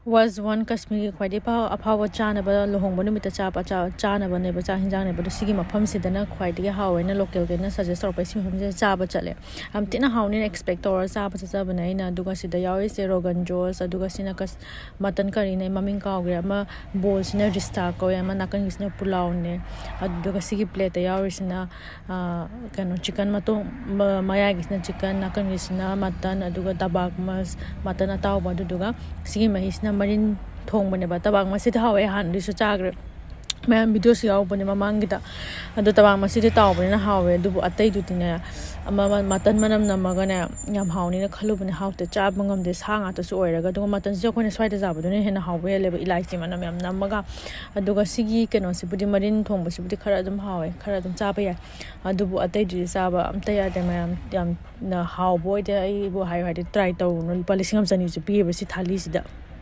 WAZWAN Kashmir khwaidi apawa chanaba lohongba numita chapa chanaba neba cha hinjang neba sigi mafam sidana khwaidi hawena local gena suggest tor pai sim je chaba chale am tina hawni expect or chaba chaba na ina duga sida yawi se rogan josh aduga sina kas mutton curry ne maming ka gra ma bowl sina rista ko ya ma nakan sina pulao ne aduga sigi plate yawi sina kano chicken mato maya gisna chicken nakan sina mutton aduga tabak mas mutton ataw ba duga sigi mahisna marin thong bane ba tabang masida hawe han risu chagre मैं video से आओ बने मांगीता अदो तबांग मसीदे ताव बने हावे दुबु अतै दुतिने mutton मनम नमगने याम हावनी खलु बने हावते चाब मंगम दे सांगा तसु ओइरगा दुगो मटन से कोने स्वाइदा जाबदुने हेना हावे लेबा इलाइची मनम याम नमगा अदुगा सिगी केनो सिबुदि मरिन थोंग बसिबुदि खरा दम हावे खरा दम चाबा या अदुबु अतै दि चाबा अमता यादे मैम याम ना हाव बोय दे आई बो हाय हाय ट्राई तौ न 2,000 जनी जु पिबे सि थाली सिदा